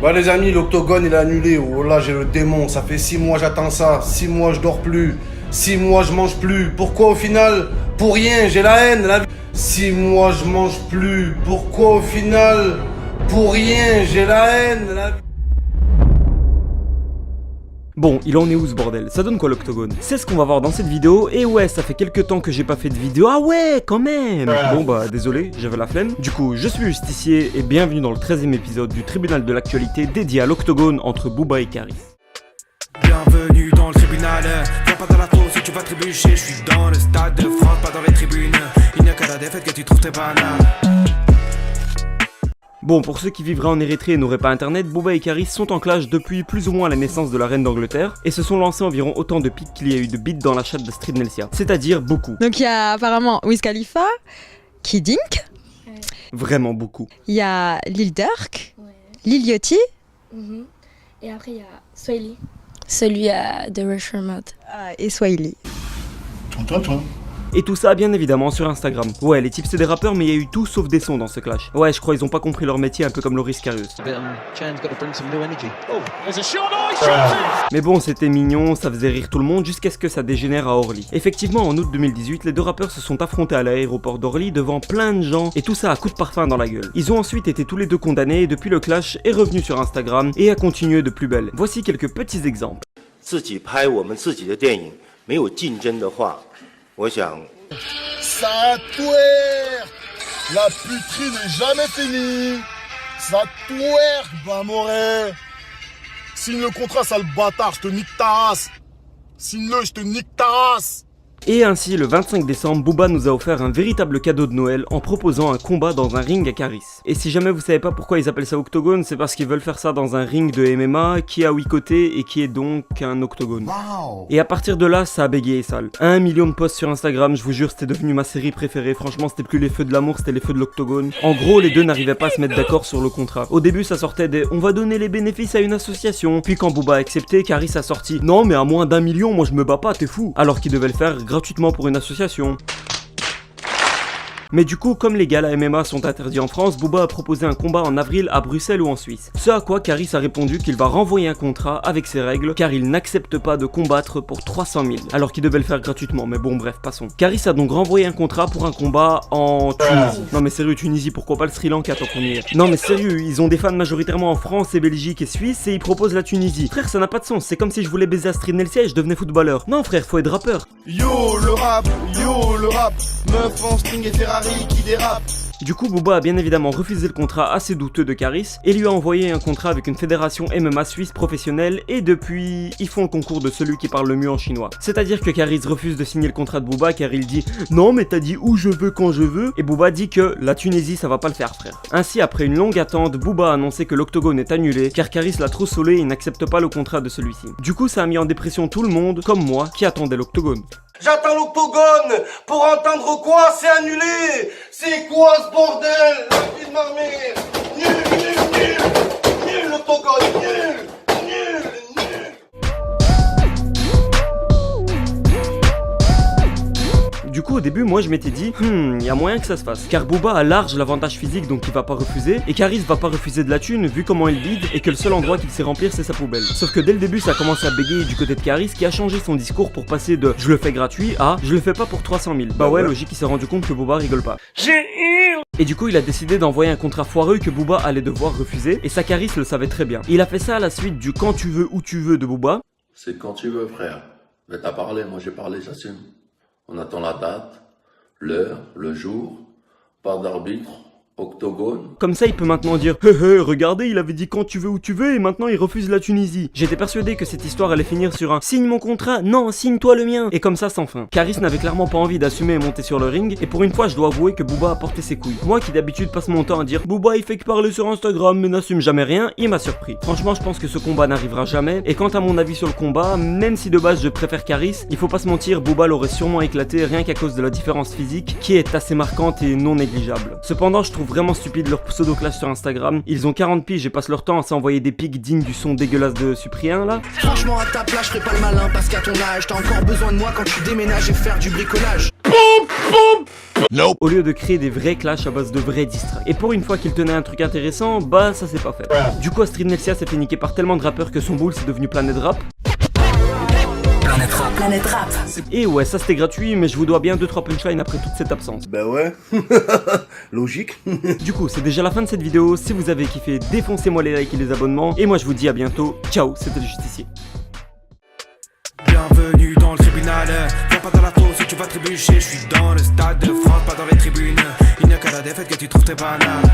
Bah les amis, l'octogone il est annulé. Oh là j'ai le démon, ça fait 6 mois j'attends ça. 6 mois je dors plus. 6 mois je mange plus. Pourquoi au final? Pour rien, j'ai la haine. 6 mois je mange plus. Pourquoi au final? Pour rien, j'ai la haine. Bon, il en est où ce bordel? Ça donne quoi l'octogone? C'est ce qu'on va voir dans cette vidéo, et ouais, ça fait quelques temps que j'ai pas fait de vidéo, ah ouais, quand même! Bon bah, désolé, j'avais la flemme. Du coup, je suis justicier, et bienvenue dans le 13e épisode du tribunal de l'actualité dédié à l'octogone entre Booba et Caris. Bienvenue dans le tribunal, viens pas dans la tour si tu vas trébucher, je suis dans le stade de France, pas dans les tribunes, il n'y a qu'à la défaite que tu trouves tes bananes. Bon, pour ceux qui vivraient en Érythrée et n'auraient pas internet, Booba et Caris sont en clash depuis plus ou moins la naissance de la reine d'Angleterre et se sont lancés environ autant de pics qu'il y a eu de beats dans la chatte de Street Nelsia, c'est-à-dire beaucoup. Donc il y a apparemment Wiz Khalifa, Kid Ink, Vraiment beaucoup. il y a Lil Durk, Lil Yachty, et après il y a Swahili, celui de Russian Mode. et Swahili. Et tout ça bien évidemment sur Instagram. Ouais, les types c'est des rappeurs mais il y a eu tout sauf des sons dans ce clash. Ouais, je crois ils ont pas compris leur métier, un peu comme Loris Karius. Mais bon, c'était mignon, ça faisait rire tout le monde jusqu'à ce que ça dégénère à Orly. Effectivement, en août 2018, les deux rappeurs se sont affrontés à l'aéroport d'Orly devant plein de gens et tout ça à coups de parfum dans la gueule. Ils ont ensuite été tous les deux condamnés et depuis le clash est revenu sur Instagram et a continué de plus belle. Voici quelques petits exemples. 自己拍我们自己的电影，没有竞争的话，我想。 Ça twerk! La puterie n'est jamais finie! Ça twerk, Bamoré! Signe le contrat, sale bâtard, je te nique ta race! Signe-le, je te nique ta race! Et ainsi, le 25 décembre, Booba nous a offert un véritable cadeau de Noël en proposant un combat dans un ring à Caris. Et si jamais vous savez pas pourquoi ils appellent ça octogone, c'est parce qu'ils veulent faire ça dans un ring de MMA qui a 8 côtés et qui est donc un octogone. Wow. Et à partir de là, ça a bégayé sale. 1 million de posts sur Instagram, je vous jure, c'était devenu ma série préférée. Franchement, c'était plus les feux de l'amour, c'était les feux de l'octogone. En gros, les deux n'arrivaient pas à se mettre d'accord sur le contrat. Au début, ça sortait des « on va donner les bénéfices à une association ». Puis quand Booba a accepté, Caris a sorti « non mais à moins d'1 million, moi je me bats pas, t'es fou ». Alors qu'il devait le faire gratuitement pour une association. Mais du coup, comme les galas MMA sont interdits en France, Booba a proposé un combat en avril à Bruxelles ou en Suisse. Ce à quoi Caris a répondu qu'il va renvoyer un contrat avec ses règles, car il n'accepte pas de combattre pour 300 000, alors qu'il devait le faire gratuitement, mais bon bref, passons. Caris a donc renvoyé un contrat pour un combat en Tunisie. Non mais sérieux, Tunisie, pourquoi pas le Sri Lanka tant qu'on y est? Non mais sérieux, ils ont des fans majoritairement en France et Belgique et Suisse et ils proposent la Tunisie. Frère, ça n'a pas de sens, c'est comme si je voulais baiser à Street Nelsia et je devenais footballeur. Non frère, faut être rappeur. Yo le rap, meuf en string et Ferrari qui dérape. Du coup, Booba a bien évidemment refusé le contrat assez douteux de Caris et lui a envoyé un contrat avec une fédération MMA suisse professionnelle et depuis, ils font le concours de celui qui parle le mieux en chinois. C'est-à-dire que Caris refuse de signer le contrat de Booba car il dit « Non mais t'as dit où je veux quand je veux » et Booba dit que la Tunisie ça va pas le faire frère. Ainsi, après une longue attente, Booba a annoncé que l'octogone est annulé car Caris l'a trop saoulé et n'accepte pas le contrat de celui-ci. Du coup, ça a mis en dépression tout le monde, comme moi, qui attendait l'octogone. J'attends l'octogone pour entendre quoi? C'est annulé. C'est quoi ce bordel? La vie de ma mère. Nul l'octogone, nul. Du coup au début moi je m'étais dit y a moyen que ça se fasse car Booba a large l'avantage physique donc il va pas refuser et Caris va pas refuser de la thune vu comment il bide et que le seul endroit qu'il sait remplir c'est sa poubelle. Sauf que dès le début ça a commencé à bégayer du côté de Caris qui a changé son discours pour passer de je le fais gratuit à je le fais pas pour 300 000. Bah ouais logique, il s'est rendu compte que Booba rigole pas. Et du coup il a décidé d'envoyer un contrat foireux que Booba allait devoir refuser et ça Caris le savait très bien. Il a fait ça à la suite du quand tu veux où tu veux de Booba. C'est quand tu veux frère. Mais t'as parlé, moi j'ai parlé, j'assume. On attend la date, l'heure, le jour, pas d'arbitre, octogone. Comme ça il peut maintenant dire hé hé regardez il avait dit quand tu veux où tu veux et maintenant il refuse la Tunisie. J'étais persuadé que cette histoire allait finir sur un signe mon contrat, non signe-toi le mien et comme ça sans fin. Caris n'avait clairement pas envie d'assumer et monter sur le ring et pour une fois je dois avouer que Booba a porté ses couilles. Moi qui d'habitude passe mon temps à dire Booba il fait que parler sur Instagram mais n'assume jamais rien, il m'a surpris. Franchement je pense que ce combat n'arrivera jamais et quant à mon avis sur le combat, même si de base je préfère Caris, il faut pas se mentir, Booba l'aurait sûrement éclaté rien qu'à cause de la différence physique qui est assez marquante et non négligeable. Cependant je trouve vraiment stupide leur pseudo-clash sur Instagram. Ils ont 40 piges et passent leur temps à s'envoyer des pics dignes du son dégueulasse de Cyprien là. Franchement à ta place je ferai pas le malin parce qu'à ton âge t'as encore besoin de moi quand tu déménages et faire du bricolage. Au lieu de créer des vrais clashs à base de vrais distracts. Et pour une fois qu'il tenait un truc intéressant, bah ça s'est pas fait. Du coup Astrid Nelsia s'est fait niquer par tellement de rappeurs que son boule c'est devenu Planète Rap. Planète Rap. Et ouais, ça c'était gratuit, mais je vous dois bien 2-3 punchlines après toute cette absence. Ben ouais, logique. Du coup, c'est déjà la fin de cette vidéo. Si vous avez kiffé, défoncez-moi les likes et les abonnements. Et moi je vous dis à bientôt. Ciao, c'était le Justicier. Bienvenue dans le tribunal. Viens pas dans la fosse si tu vas trébucher. Je suis dans le stade de France, pas dans les tribunes. Il n'y a qu'à la défaite que tu trouves tes bananes.